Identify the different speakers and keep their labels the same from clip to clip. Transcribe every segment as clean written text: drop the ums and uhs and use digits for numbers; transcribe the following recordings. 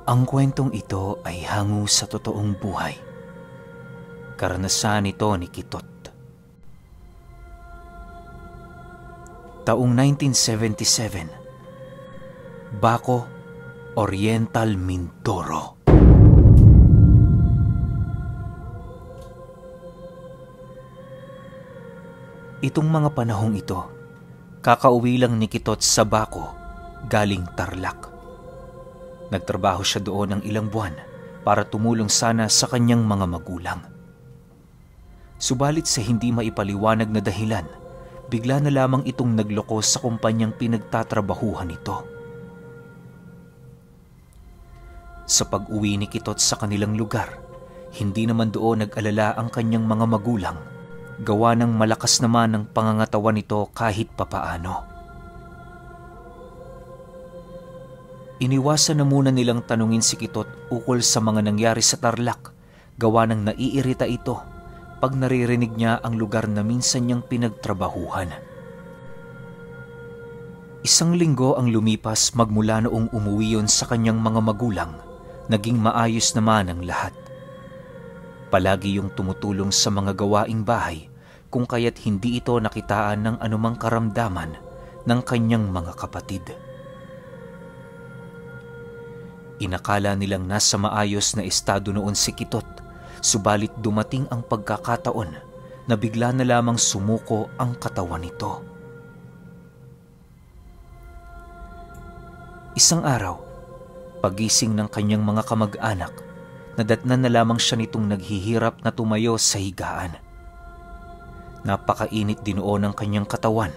Speaker 1: Ang kwentong ito ay hango sa totoong buhay. Karanasan ito ni Kitot. Taong 1977, Baco, Oriental Mindoro. Itong mga panahong ito, kakauwi lang ni Kitot sa Baco galing Tarlac. Nagtrabaho siya doon ng ilang buwan para tumulong sana sa kanyang mga magulang. Subalit sa hindi maipaliwanag na dahilan, bigla na lamang itong nagloko sa kumpanyang pinagtatrabahuhan nito. Sa pag-uwi ni Kitot sa kanilang lugar, hindi naman doon nag-alala ang kanyang mga magulang, gawa ng malakas naman ang pangangatawan nito kahit papaano. Iniwasan na muna nilang tanungin si Kitot ukol sa mga nangyari sa Tarlac, gawa ng naiirita ito pag naririnig niya ang lugar na minsan niyang pinagtrabahuhan. Isang linggo ang lumipas magmula noong umuwi yon sa kanyang mga magulang, naging maayos naman ang lahat. Palagi yung tumutulong sa mga gawaing bahay, kung kaya't hindi ito nakitaan ng anumang karamdaman ng kanyang mga kapatid. Inakala nilang nasa maayos na estado noon si Kitot, subalit dumating ang pagkakataon na bigla na lamang sumuko ang katawan nito. Isang araw, pagising ng kanyang mga kamag-anak, nadatnan na lamang siya nitong naghihirap na tumayo sa higaan. Napakainit din noon ang kanyang katawan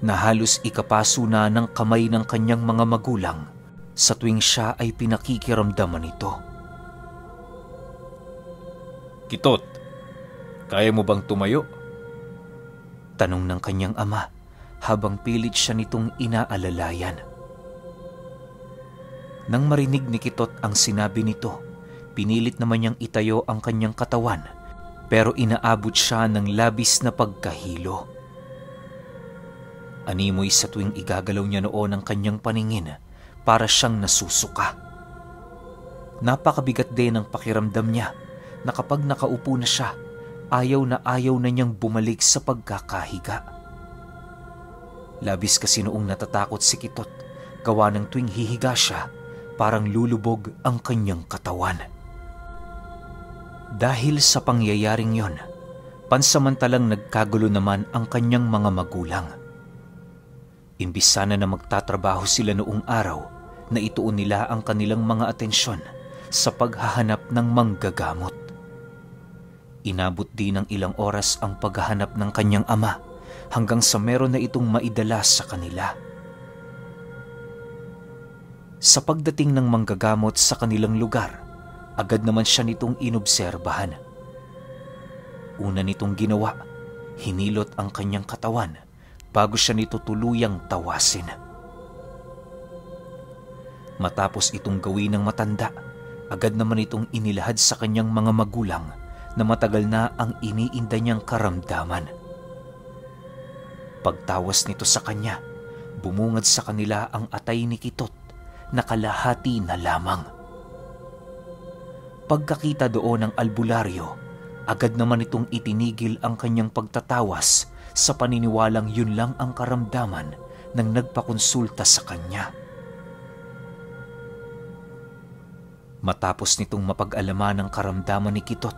Speaker 1: na halos ikapaso na ng kamay ng kanyang mga magulang sa tuwing siya ay pinakikiramdaman nito.
Speaker 2: Kitot, kaya mo bang tumayo?
Speaker 1: Tanong ng kanyang ama habang pilit siya nitong inaalalayan. Nang marinig ni Kitot ang sinabi nito, pinilit naman niyang itayo ang kanyang katawan, pero inaabot siya ng labis na pagkahilo. Animoy sa tuwing igagalaw niya noon ang kanyang paningin, para siyang nasusuka. Napakabigat din ang pakiramdam niya na kapag nakaupo na siya, ayaw na niyang bumalik sa pagkakahiga. Labis kasi noong natatakot si Kitot, gawa ng tuwing hihiga siya, parang lulubog ang kanyang katawan. Dahil sa pangyayaring yon, pansamantalang nagkagulo naman ang kanyang mga magulang. Imbis sana na magtatrabaho sila noong araw, na ituon nila ang kanilang mga atensyon sa paghahanap ng manggagamot. Inabot din ng ilang oras ang paghahanap ng kanyang ama hanggang sa meron na itong maidala sa kanila. Sa pagdating ng manggagamot sa kanilang lugar, agad naman siya nitong inobserbahan. Una nitong ginawa, hinilot ang kanyang katawan bago siya nito tuluyang tawasin. Matapos itong gawin ng matanda, agad naman itong inilahad sa kanyang mga magulang na matagal na ang iniinda niyang karamdaman. Pagtawas nito sa kanya, bumungad sa kanila ang atay ni Kitot na kalahati na lamang. Pagkakita doon ng albularyo, agad naman itong itinigil ang kanyang pagtatawas sa paniniwalang yun lang ang karamdaman ng nagpakonsulta sa kanya. Matapos nitong mapag-alaman ng karamdaman ni Kitot,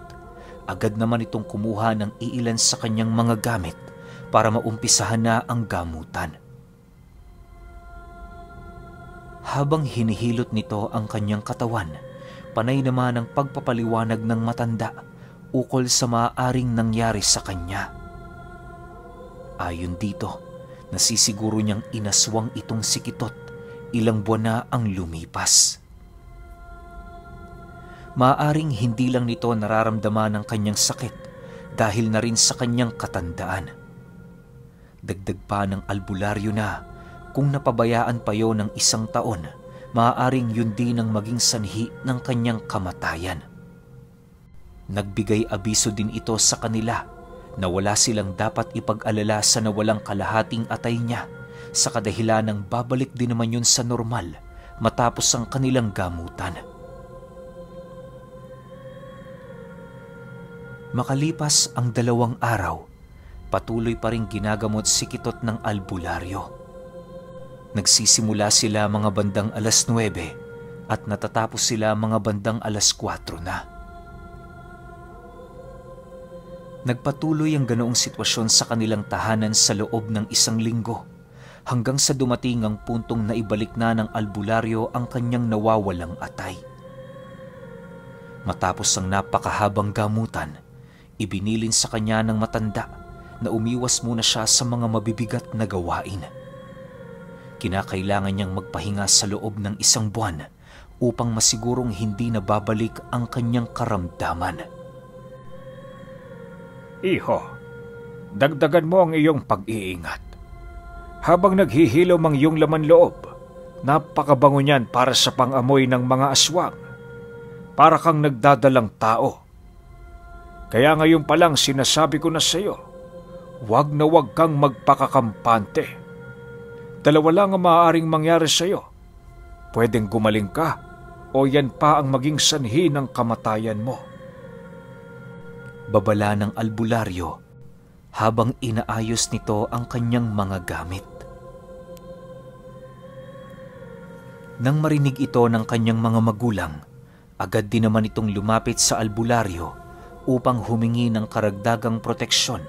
Speaker 1: agad naman itong kumuha ng iilan sa kanyang mga gamit para maumpisahan na ang gamutan. Habang hinihilot nito ang kanyang katawan, panay naman ang pagpapaliwanag ng matanda ukol sa maaaring nangyari sa kanya. Ayon dito, nasisiguro niyang inaswang itong si Kitot ilang buwan na ang lumipas. Maaaring hindi lang nito nararamdaman ang kanyang sakit dahil na rin sa kanyang katandaan. Dagdag pa ng albularyo na kung napabayaan pa yon ng isang taon, maaaring yun din ang maging sanhi ng kanyang kamatayan. Nagbigay abiso din ito sa kanila na wala silang dapat ipag-alala sa nawalang kalahating atay niya sa kadahilan ng babalik din naman yun sa normal matapos ang kanilang gamutan. Makalipas ang 2 araw, patuloy pa rin ginagamot si Kitot ng albularyo. Nagsisimula sila mga bandang 9:00 at natatapos sila mga bandang 4:00 na. Nagpatuloy ang ganoong sitwasyon sa kanilang tahanan sa loob ng 1 linggo hanggang sa dumating ang puntong naibalik na ng albularyo ang kanyang nawawalang atay. Matapos ang napakahabang gamutan, ibinilin sa kanya ng matanda na umiwas muna siya sa mga mabibigat na gawain. Kinakailangan niyang magpahinga sa loob ng 1 buwan upang masigurong hindi na babalik ang kanyang karamdaman.
Speaker 3: Iho, dagdagan mo ang iyong pag-iingat. Habang naghihilom ang iyong laman loob, napakabango niyan para sa pang-amoy ng mga aswang. Para kang nagdadalang tao. Kaya ngayon pa lang sinasabi ko na sa iyo, huwag na huwag kang magpakakampante. 2 lang ang maaaring mangyari sa iyo. Pwedeng gumaling ka o yan pa ang maging sanhi ng kamatayan mo.
Speaker 1: Babala ng albularyo habang inaayos nito ang kanyang mga gamit. Nang marinig ito ng kanyang mga magulang, agad din naman itong lumapit sa albularyo upang humingi ng karagdagang proteksyon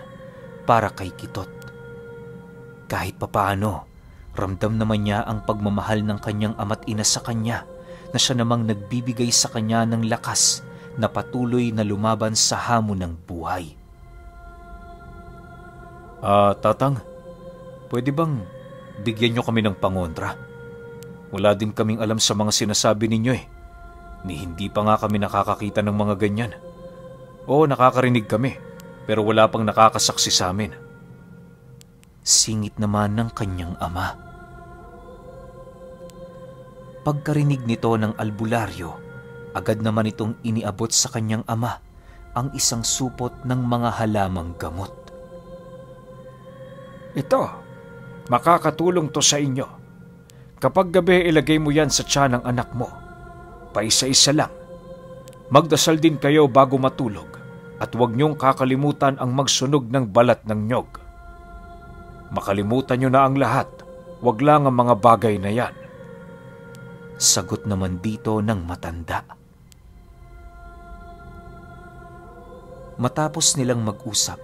Speaker 1: para kay Kitot. Kahit papaano, ramdam naman niya ang pagmamahal ng kanyang ama't ina sa kanya na siya namang nagbibigay sa kanya ng lakas na patuloy na lumaban sa hamon ng buhay.
Speaker 2: Tatang, pwede bang bigyan niyo kami ng pangontra? Wala din kaming alam sa mga sinasabi ninyo eh. Ni hindi pa nga kami nakakakita ng mga ganyan. Oo, nakakarinig kami, pero wala pang nakakasaksi sa amin.
Speaker 1: Singit naman ng kanyang ama. Pagkarinig nito ng albularyo, agad naman itong iniabot sa kanyang ama ang isang supot ng mga halamang gamot.
Speaker 3: Ito, makakatulong to sa inyo. Kapag gabi ilagay mo yan sa tiyan ng anak mo. Paisa-isa lang. Magdasal din kayo bago matulog at huwag niyong kakalimutan ang magsunog ng balat ng nyog. Makalimutan niyo na ang lahat, huwag lang ang mga bagay na yan.
Speaker 1: Sagot naman dito ng matanda. Matapos nilang mag-usap,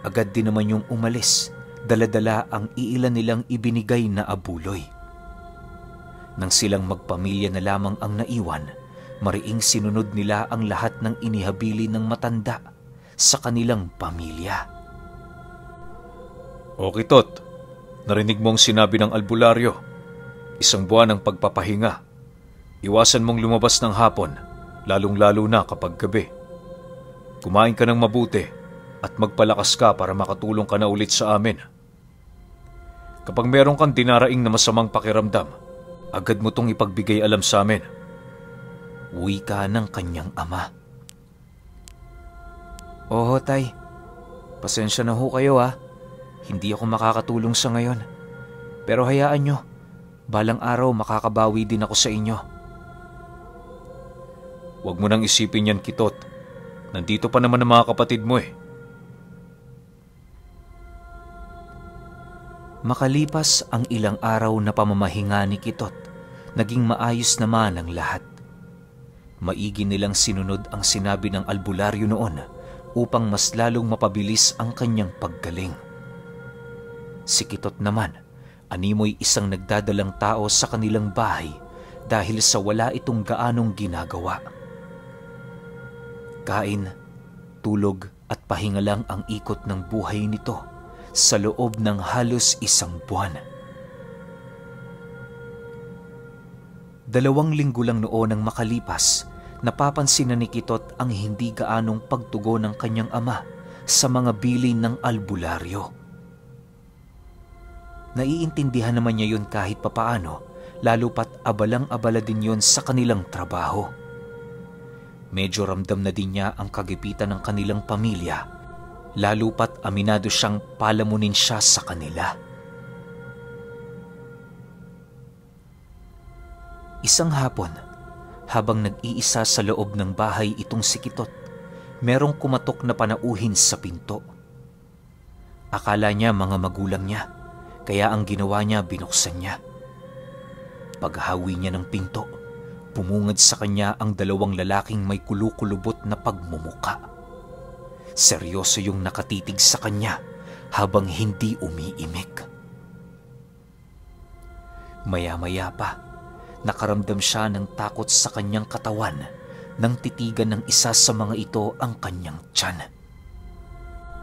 Speaker 1: agad din naman yung umalis, dala-dala ang iilan nilang ibinigay na abuloy. Nang silang magpamilya na lamang ang naiwan, mariing sinunod nila ang lahat ng inihabili ng matanda sa kanilang pamilya.
Speaker 2: O Kitot, narinig mo ang sinabi ng albularyo. 1 buwan ang pagpapahinga. Iwasan mong lumabas ng hapon, lalong-lalo na kapag gabi. Kumain ka ng mabuti at magpalakas ka para makatulong ka na ulit sa amin. Kapag meron kang dinaraing na masamang pakiramdam, agad mo tong ipagbigay alam sa amin.
Speaker 1: Wika ng kanyang ama. Oho, tay. Pasensya na ho kayo ha. Hindi ako makakatulong sa ngayon. Pero hayaan nyo, balang araw makakabawi din ako sa inyo.
Speaker 2: Huwag mo nang isipin yan, Kitot. Nandito pa naman ang mga kapatid mo eh.
Speaker 1: Makalipas ang ilang araw na pamamahinga ni Kitot, naging maayos naman ang lahat. Maigi nilang sinunod ang sinabi ng albularyo noon upang mas lalong mapabilis ang kanyang paggaling. Si Kitot naman, animoy isang nagdadalang tao sa kanilang bahay dahil sa wala itong gaanong ginagawa. Kain, tulog at pahinga lang ang ikot ng buhay nito sa loob ng halos 1 buwan. 2 linggo lang noon ang makalipas, napapansin na ni Kitot ang hindi gaanong pagtugon ng kanyang ama sa mga bilin ng albularyo. Naiintindihan naman niya yun kahit papaano, lalo pat abalang-abala din yun sa kanilang trabaho. Medyo ramdam na din niya ang kagipitan ng kanilang pamilya, lalo pat aminado siyang palamunin siya sa kanila. Isang hapon, habang nag-iisa sa loob ng bahay itong si Kitot, merong kumatok na panauhin sa pinto. Akala niya mga magulang niya, kaya ang ginawa niya binuksan niya. Paghawi niya ng pinto, bumungad sa kanya ang dalawang lalaking may kulukulubot na pagmumuka. Seryoso yung nakatitig sa kanya habang hindi umiimik. Maya-maya pa, nakaramdam siya ng takot sa kanyang katawan nang titigan ng isa sa mga ito ang kanyang tiyan.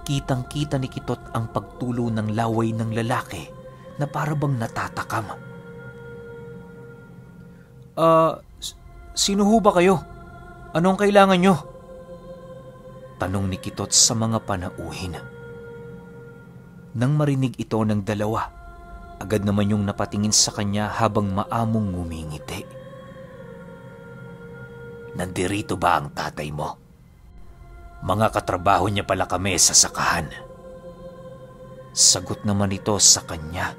Speaker 1: Kitang-kita ni Kitot ang pagtulo ng laway ng lalaki na parabang natatakam. Sino ho ba kayo? Anong kailangan nyo? Tanong ni Kitot sa mga panauhin. Nang marinig ito ng dalawa, agad naman yung napatingin sa kanya habang maamong ngumingiti. Nandirito ba ang tatay mo? Mga katrabaho niya pala kami sa sakahan. Sagot naman ito sa kanya.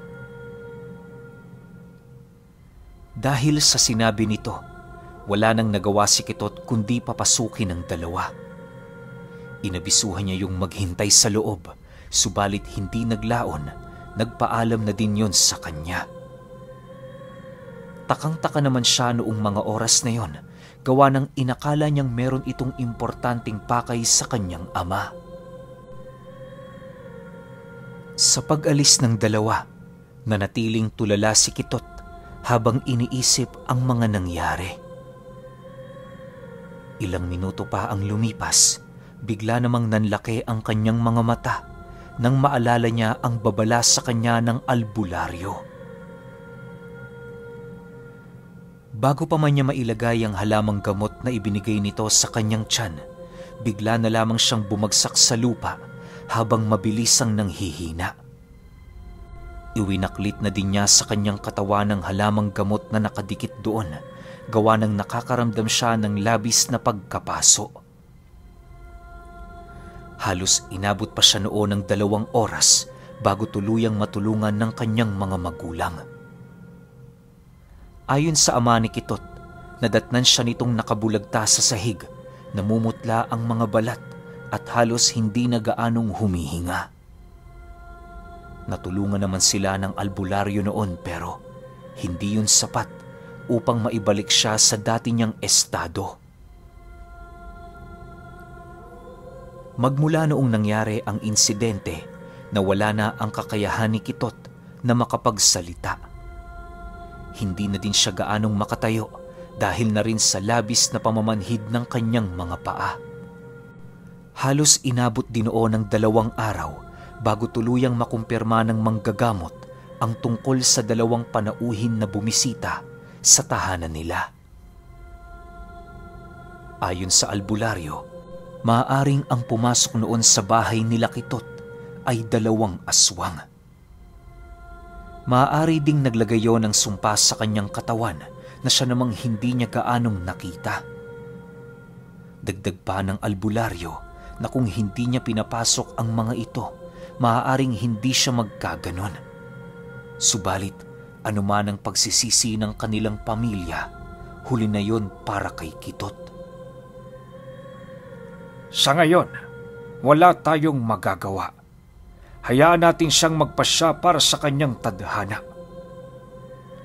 Speaker 1: Dahil sa sinabi nito, wala nang nagawa si Kitot kundi papasukin ang dalawa. Inabisuhan niya yung maghintay sa loob, subalit hindi naglaon, nagpaalam na din yon sa kanya. Takang-taka naman siya noong mga oras na yon, gawa ng inakala niyang meron itong importanteng pakay sa kanyang ama. Sa pag-alis ng dalawa, nanatiling tulala si Kitot habang iniisip ang mga nangyari. Ilang minuto pa ang lumipas, bigla namang nanlaki ang kanyang mga mata nang maalala niya ang babala sa kanya ng albularyo. Bago pa man niya mailagay ang halamang gamot na ibinigay nito sa kanyang tiyan, bigla na lamang siyang bumagsak sa lupa habang mabilisang nanghihina. Iwinaklit na din niya sa kanyang katawan ng halamang gamot na nakadikit doon, gawa ng nakakaramdam siya ng labis na pagkapaso. Halos inabot pa siya noon ng 2 oras bago tuluyang matulungan ng kanyang mga magulang. Ayon sa ama ni Kitot, nadatnan siya nitong nakabulagta sa sahig, namumutla ang mga balat at halos hindi na gaanong humihinga. Natulungan naman sila ng albularyo noon pero hindi yun sapat upang maibalik siya sa dati niyang estado. Magmula noong nangyari ang insidente, nawala na ang kakayahan ni Kitot na makapagsalita. Hindi na din siya gaanong makatayo dahil na rin sa labis na pamamanhid ng kanyang mga paa. Halos inabot din noon ng 2 araw bago tuluyang makumpirma ng manggagamot ang tungkol sa 2 panauhin na bumisita sa tahanan nila. Ayon sa albularyo, maaaring ang pumasok noon sa bahay nila Kitot ay 2 aswang. Maaari ding naglagay yon ng sumpa sa kanyang katawan na siya namang hindi niya gaanong nakita. Dagdag pa ng albularyo na kung hindi niya pinapasok ang mga ito, maaaring hindi siya magkaganon. Subalit, anuman ang pagsisisi ng kanilang pamilya, huli na yon para kay Kitot.
Speaker 3: Sa ngayon, wala tayong magagawa. Hayaan natin siyang magpasya para sa kanyang tadhana.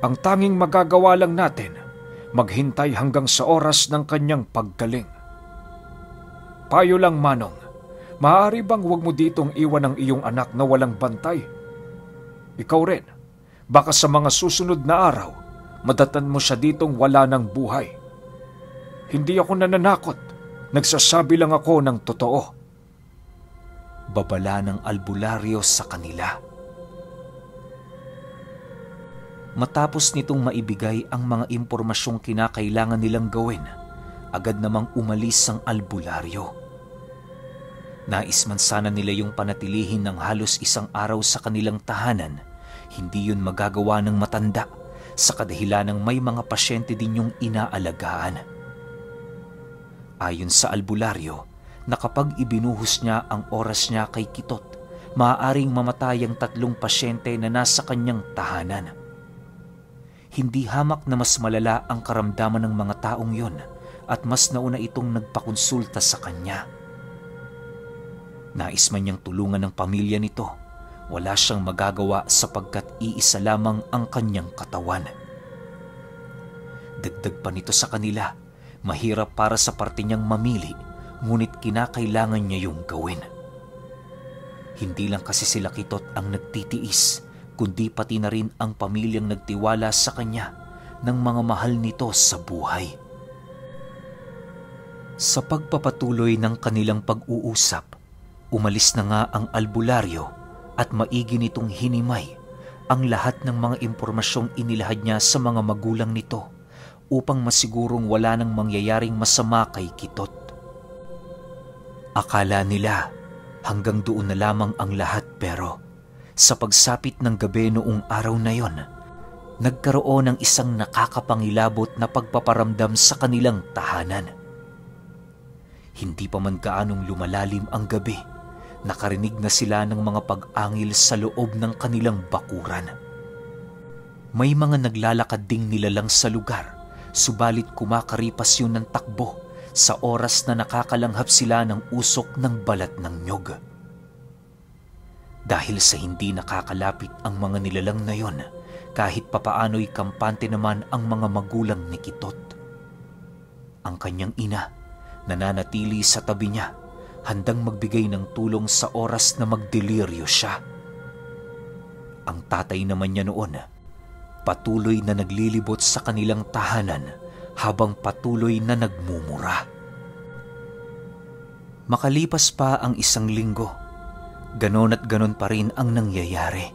Speaker 3: Ang tanging magagawa lang natin, maghintay hanggang sa oras ng kanyang paggaling. Payo lang, Manong, maaari bang huwag mo ditong iwan ang iyong anak na walang bantay? Ikaw rin, baka sa mga susunod na araw, madatan mo siya ditong wala ng buhay. Hindi ako nananakot, nagsasabi lang ako ng totoo.
Speaker 1: Babala ng albularyo sa kanila. Matapos nitong maibigay ang mga impormasyong kinakailangan nilang gawin, agad namang umalis ang albularyo. Nais man sana nila yung panatilihin ng halos 1 araw sa kanilang tahanan, hindi yun magagawa ng matanda sa kadahilan ng may mga pasyente din yung inaalagaan. Ayon sa albularyo, na kapag ibinuhos niya ang oras niya kay Kitot, maaaring mamatay ang 3 pasyente na nasa kanyang tahanan. Hindi hamak na mas malala ang karamdaman ng mga taong yon at mas nauna itong nagpakonsulta sa kanya. Nais man niyang tulungan ng pamilya nito, wala siyang magagawa sapagkat iisa lamang ang kanyang katawan. Dagdag pa nito sa kanila, mahirap para sa parte niyang mamili, ngunit kinakailangan niya yung gawin. Hindi lang kasi sila Kitot ang nagtitiis, kundi pati na rin ang pamilyang nagtiwala sa kanya ng mga mahal nito sa buhay. Sa pagpapatuloy ng kanilang pag-uusap, umalis na nga ang albularyo at maigi nitong hinimay ang lahat ng mga impormasyong inilahad niya sa mga magulang nito upang masigurong wala nang mangyayaring masama kay Kitot. Akala nila hanggang doon na lamang ang lahat, pero sa pagsapit ng gabi noong araw na yon, nagkaroon ng isang nakakapangilabot na pagpaparamdam sa kanilang tahanan. Hindi pa man gaanong lumalalim ang gabi, nakarinig na sila ng mga pag-angil sa loob ng kanilang bakuran. May mga naglalakad ding nilalang sa lugar, subalit kumakaripas yun ng takbo sa oras na nakakalanghap sila ng usok ng balat ng nyog. Dahil sa hindi nakakalapit ang mga nilalang na yon, kahit papaano'y kampante naman ang mga magulang ni Kitot. Ang kanyang ina, nananatili sa tabi niya, handang magbigay ng tulong sa oras na magdeliryo siya. Ang tatay naman niya noon, patuloy na naglilibot sa kanilang tahanan habang patuloy na nagmumura. Makalipas pa ang isang linggo, ganon at ganon pa rin ang nangyayari.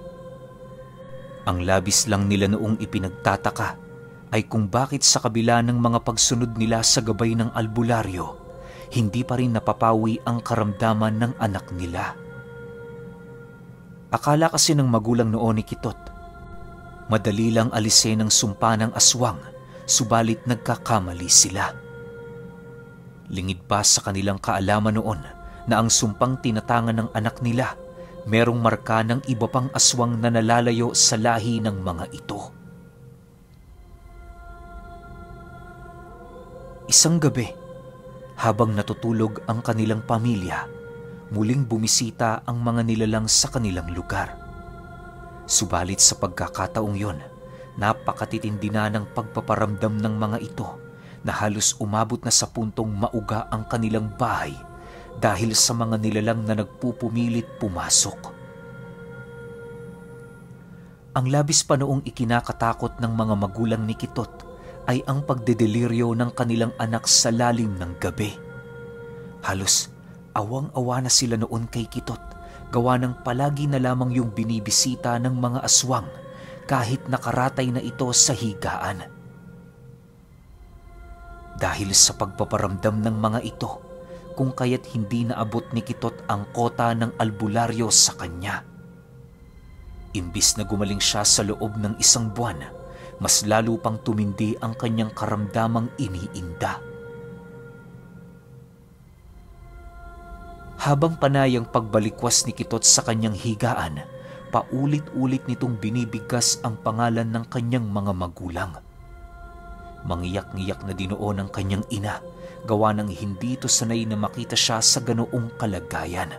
Speaker 1: Ang labis lang nila noong ipinagtataka ay kung bakit sa kabila ng mga pagsunod nila sa gabay ng albularyo, hindi pa rin napapawi ang karamdaman ng anak nila. Akala kasi ng magulang noon ni Kitot, madali lang alisin ang sumpa ng aswang, subalit nagkakamali sila. Lingid pa sa kanilang kaalaman noon na ang sumpang tinatangan ng anak nila, merong marka ng iba pang aswang na nalalayo sa lahi ng mga ito. Isang gabi, habang natutulog ang kanilang pamilya, muling bumisita ang mga nilalang sa kanilang lugar. Subalit sa pagkakataong yon, napakatitindi na ng pagpaparamdam ng mga ito na halos umabot na sa puntong mauga ang kanilang bahay dahil sa mga nilalang na nagpupumilit pumasok. Ang labis pa noong ikinakatakot ng mga magulang ni Kitot ay ang pagdedeliryo ng kanilang anak sa lalim ng gabi. Halos awang-awa na sila noon kay Kitot, gawa ng palagi na lamang yung binibisita ng mga aswang kahit nakaratay na ito sa higaan. Dahil sa pagpaparamdam ng mga ito, kung kaya't hindi naabot ni Kitot ang kota ng albularyo sa kanya. Imbis na gumaling siya sa loob ng isang buwan, mas lalo pang tumindi ang kanyang karamdamang iniinda. Habang panay ang pagbalikwas ni Kitot sa kanyang higaan, paulit-ulit nitong binibigkas ang pangalan ng kanyang mga magulang. Mangiyak-ngiyak na dinoon ang kanyang ina, gawa ng hindi ito sanay na makita siya sa ganoong kalagayan.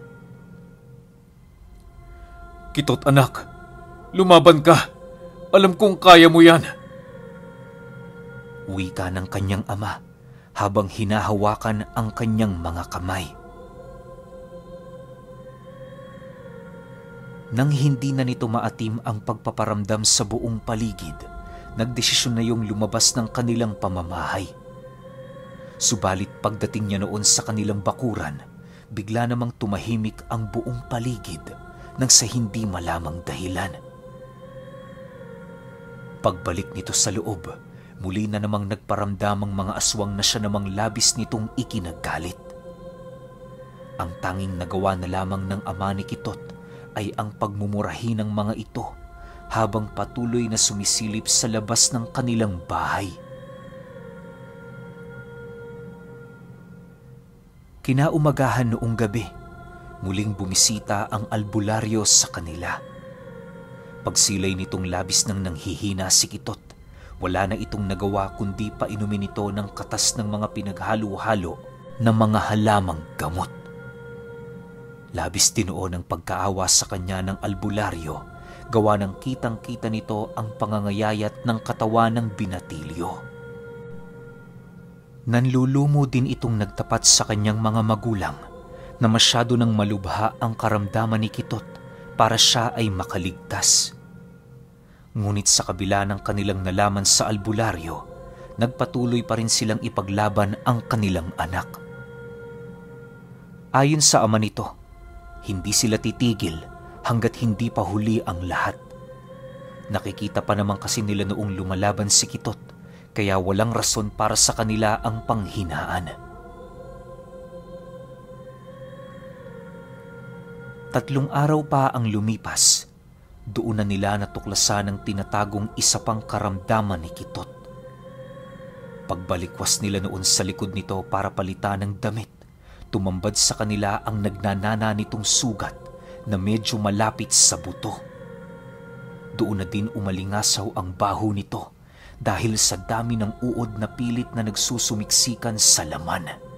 Speaker 2: Kitot anak, lumaban ka! Alam kong kaya mo yan!
Speaker 1: Wika ng kanyang ama habang hinahawakan ang kanyang mga kamay. Nang hindi na nito maatim ang pagpaparamdam sa buong paligid, nagdesisyon na yung lumabas ng kanilang pamamahay. Subalit pagdating niya noon sa kanilang bakuran, bigla namang tumahimik ang buong paligid nang sa hindi malamang dahilan. Pagbalik nito sa loob, muli na namang nagparamdam ang mga aswang na siya namang labis nitong ikinagalit. Ang tanging nagawa na lamang ng ama ni Kitot ay ang pagmumurahi ng mga ito habang patuloy na sumisilip sa labas ng kanilang bahay. Kinaumagahan noong gabi, muling bumisita ang albularyo sa kanila. Pagsilay nitong labis nang nanghihina si Kitot, wala na itong nagawa kundi painumin ito ng katas ng mga pinaghalo-halo na mga halamang gamot. Labis tinuon ang pagkaawa sa kanya ng albularyo, gawa ng kitang-kita nito ang pangangayayat ng katawan ng binatilyo. Nanlulumo din itong nagtapat sa kanyang mga magulang na masyado nang malubha ang karamdaman ni Kitot para siya ay makaligtas. Ngunit sa kabila ng kanilang nalaman sa albularyo, nagpatuloy pa rin silang ipaglaban ang kanilang anak. Ayon sa ama nito, hindi sila titigil hanggat hindi pa huli ang lahat. Nakikita pa naman kasi nila noong lumalaban si Kitot, kaya walang rason para sa kanila ang panghinaan. 3 araw pa ang lumipas, doon na nila natuklasan ang tinatagong isa pang karamdaman ni Kitot. Pagbalikwas nila noon sa likod nito para palitan ng damit, tumambad sa kanila ang nagnanana nitong sugat na medyo malapit sa buto. Doon na din umalingasaw ang baho nito dahil sa dami ng uod na pilit na nagsusumiksikan sa laman.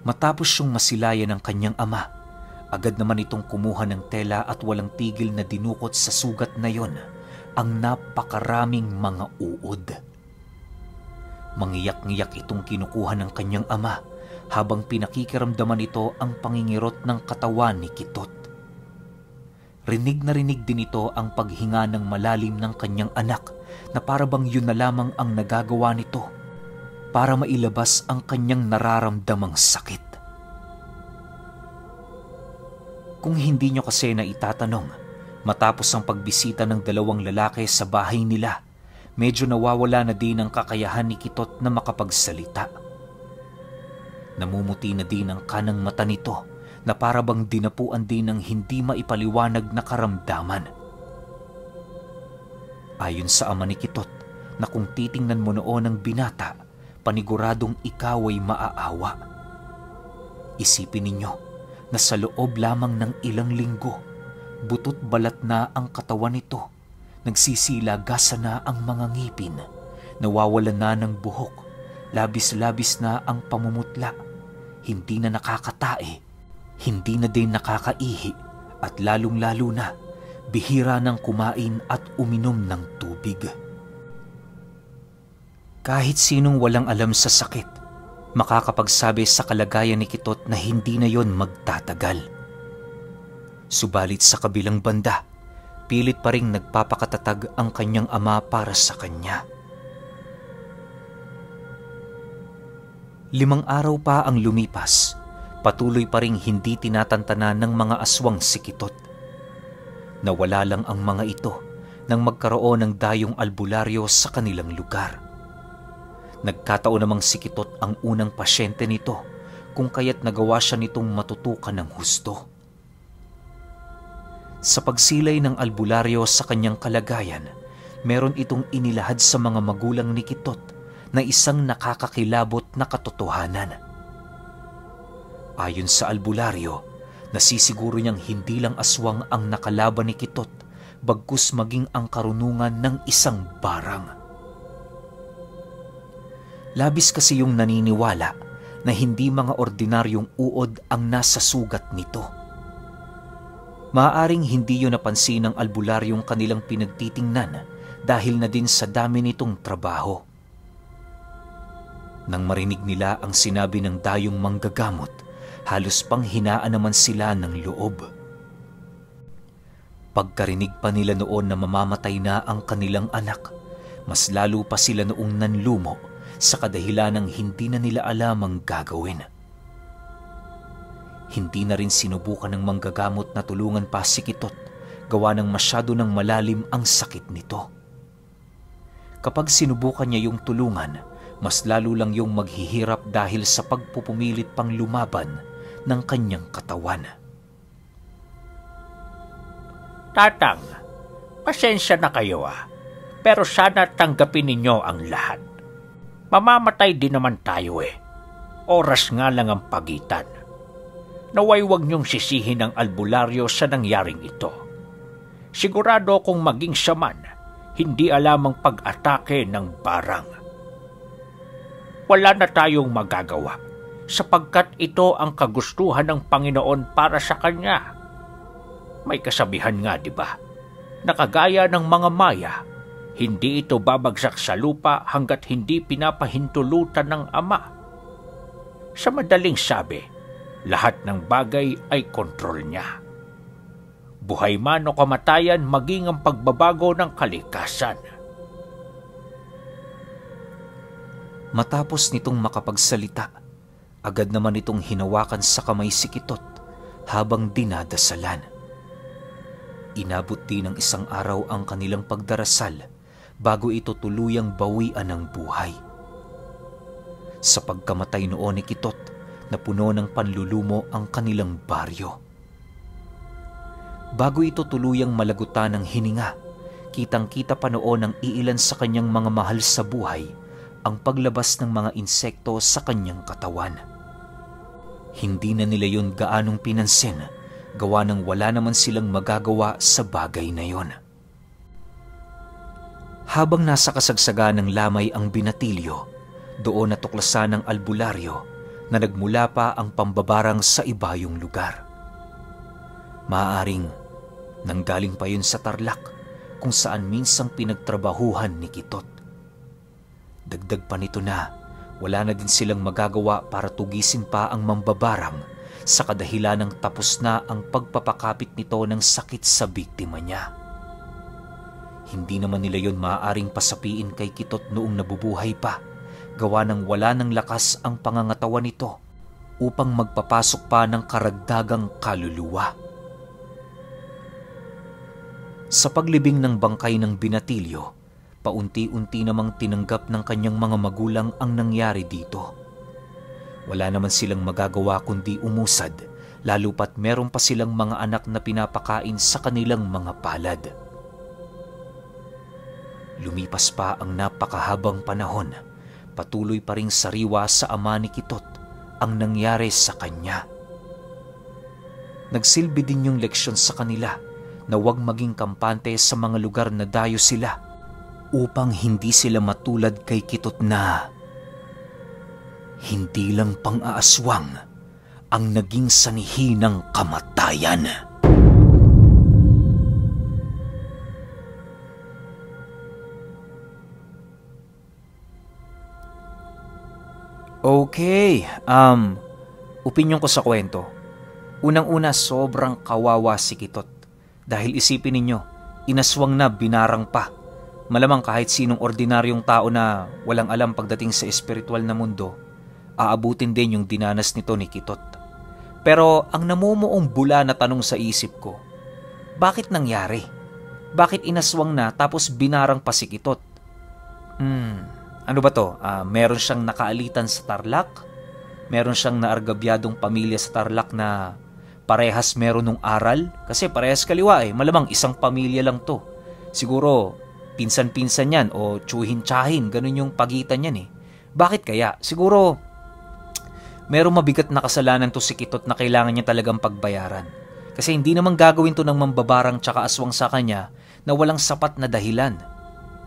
Speaker 1: Matapos siyang masilayan ng kanyang ama, agad naman itong kumuha ng tela at walang tigil na dinukot sa sugat na yon ang napakaraming mga uod. Mangiyak-ngiyak itong kinukuha ng kanyang ama habang pinakikiramdaman ito ang pangingirot ng katawan ni Kitot. Rinig na rinig din ito ang paghinga ng malalim ng kanyang anak na parabang yun na lamang ang nagagawa nito para mailabas ang kanyang nararamdamang sakit. Kung hindi nyo kasi na itatanong, matapos ang pagbisita ng 2 lalaki sa bahay nila, medyo nawawala na din ang kakayahan ni Kitot na makapagsalita. Namumuti na din ang kanang mata nito na parabang dinapuan din ng hindi maipaliwanag na karamdaman. Ayon sa ama ni Kitot, na kung titingnan mo noon ang binata, paniguradong ikaw ay maaawa. Isipin ninyo na sa loob lamang ng ilang linggo, butot balat na ang katawan nito, nagsisilagasan na ang mga ngipin, nawawalan na ng buhok, labis-labis na ang pamumutla, hindi na nakakatae, hindi na din nakakaihi, at lalong-lalo na, bihira ng kumain at uminom ng tubig. Kahit sinong walang alam sa sakit, makakapagsabi sa kalagayan ni Kitot na hindi na yon magtatagal. Subalit sa kabilang banda, pilit pa ring nagpapakatatag ang kanyang ama para sa kanya. 5 araw pa ang lumipas, patuloy pa ring hindi tinatantanan ng mga aswang si Kitot. Nawala lang ang mga ito nang magkaroon ng dayong albularyo sa kanilang lugar. Nagkataon namang si Kitot ang unang pasyente nito, kung kaya't nagawa siya nitong matutukan ng husto. Sa pagsilay ng albularyo sa kanyang kalagayan, meron itong inilahad sa mga magulang ni Kitot na isang nakakakilabot na katotohanan. Ayon sa albularyo, nasisiguro niyang hindi lang aswang ang nakalaban ni Kitot, bagkus maging ang karunungan ng isang barang. Labis kasi yung naniniwala na hindi mga ordinaryong uod ang nasa sugat nito. Maaaring hindi yun napansin ng albularyong kanilang pinagtitingnan dahil na din sa dami nitong trabaho. Nang marinig nila ang sinabi ng dayong manggagamot, halos panghinaan naman sila ng loob. Pagkarinig pa nila noon na mamamatay na ang kanilang anak, mas lalo pa sila noong nanlumo sa kadahilan ng hindi na nila alam ang gagawin. Hindi na rin sinubukan ng manggagamot na tulungan pa si Kitot, gawa ng masyado ng malalim ang sakit nito. Kapag sinubukan niya yung tulungan, mas lalo lang yung maghihirap dahil sa pagpupumilit pang lumaban ng kanyang katawan.
Speaker 3: Tatang, pasensya na kayo pero sana tanggapin ninyo ang lahat. Mamamatay din naman tayo Oras nga lang ang pagitan. Naway huwag niyong sisihin ang albularyo sa nangyaring ito. Sigurado kung maging siya man, hindi alam ang pag-atake ng barang. Wala na tayong magagawa. sapagkat ito ang kagustuhan ng Panginoon para sa kanya. May kasabihan nga, di ba? Nakagaya ng mga maya, hindi ito babagsak sa lupa hanggat hindi pinapahintulutan ng Ama. Sa madaling sabi, lahat ng bagay ay kontrol niya. Buhay man o kamatayan, maging ang pagbabago ng kalikasan.
Speaker 1: Matapos nitong makapagsalita, agad naman itong hinawakan sa kamay si Kitot habang dinadasalan. Inabot din ng isang araw ang kanilang pagdarasal bago ito tuluyang bawian ng buhay. Sa pagkamatay noon ni Kitot, napuno ng panlulumo ang kanilang baryo. Bago ito tuluyang malagutan ng hininga, kitang-kita pa noon ang iilan sa kanyang mga mahal sa buhay ang paglabas ng mga insekto sa kanyang katawan. Hindi na nila yun gaanong pinansin, gawa ng wala naman silang magagawa sa bagay na yon. Habang nasa kasagsagan ng lamay ang binatilyo, doon natuklasan ng albularyo na nagmula pa ang pambabarang sa ibayong lugar. Maaaring nanggaling pa yun sa Tarlac kung saan minsang pinagtrabahuhan ni Kitot. Dagdag pa nito na wala na din silang magagawa para tugisin pa ang mambabarang sa kadahilan ng tapos na ang pagpapakapit nito ng sakit sa biktima niya. Hindi naman nila yon maaaring pasapiin kay Kitot noong nabubuhay pa, gawa ng wala ng lakas ang pangangatawan nito upang magpapasok pa ng karagdagang kaluluwa. Sa paglibing ng bangkay ng binatilyo, paunti-unti namang tinanggap ng kanyang mga magulang ang nangyari dito. Wala naman silang magagawa kundi umusad, lalo pat meron pa silang mga anak na pinapakain sa kanilang mga palad. Lumipas pa ang napakahabang panahon, patuloy pa ring sariwa sa ama ni Kitot ang nangyari sa kanya. Nagsilbi din yung leksyon sa kanila na huwag maging kampante sa mga lugar na dayo sila upang hindi sila matulad kay Kitot na hindi lang pang-aaswang ang naging sanhi ng kamatayan. Okay, opinyon ko sa kwento. Unang-una, sobrang kawawa si Kitot. Dahil isipin ninyo, inaswang na, binarang pa. Malamang kahit sinong ordinaryong tao na walang alam pagdating sa espiritual na mundo, aabutin din yung dinanas nito ni Kitot. Pero ang namumuong bula na tanong sa isip ko, bakit nangyari? Bakit inaswang na tapos binarang pa si Kitot? Ano ba to? Meron siyang nakaalitan sa Tarlac? Meron siyang naargabyadong pamilya sa Tarlac na parehas meron ng aral? Kasi parehas kaliwa malamang isang pamilya lang to. Siguro pinsan-pinsan yan o tsuhin-tsahin, ganun yung pagitan yan Bakit kaya? Siguro merong mabigat na kasalanan to si Kitot na kailangan niya talagang pagbayaran. Kasi hindi naman gagawin to ng mambabarang tsaka aswang sa kanya na walang sapat na dahilan.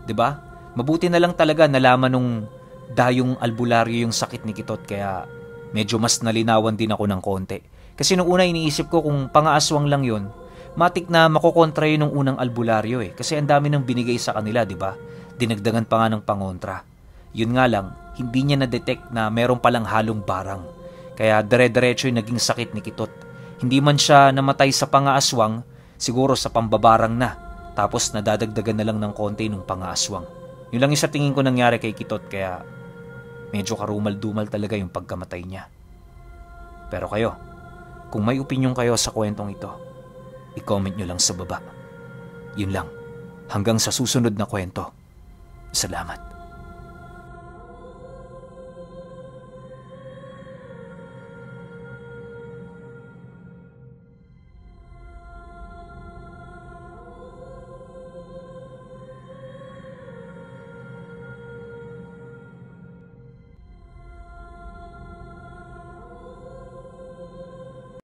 Speaker 1: 'Di ba? Mabuti na lang talaga nalaman nung dayong albularyo yung sakit ni Kitot, kaya medyo mas nalinawan din ako ng konti. Kasi nung una iniisip ko kung pang-aaswang lang yun, matik na makokontra yun ng unang albularyo Kasi ang dami nang binigay sa kanila, di ba? Dinagdagan pa nga ng pangontra. Yun nga lang, hindi niya na-detect na meron palang halong barang. Kaya dire-diretso yung naging sakit ni Kitot. Hindi man siya namatay sa pang-aaswang, siguro sa pambabarang na. Tapos nadadagdagan na lang ng konti nung pang-aaswang. Yun lang yung sa tingin ko nangyari kay Kitot, kaya medyo karumal-dumal talaga yung pagkamatay niya. Pero kayo, kung may opinyon kayo sa kwentong ito, i-comment nyo lang sa baba. Yun lang. Hanggang sa susunod na kwento. Salamat.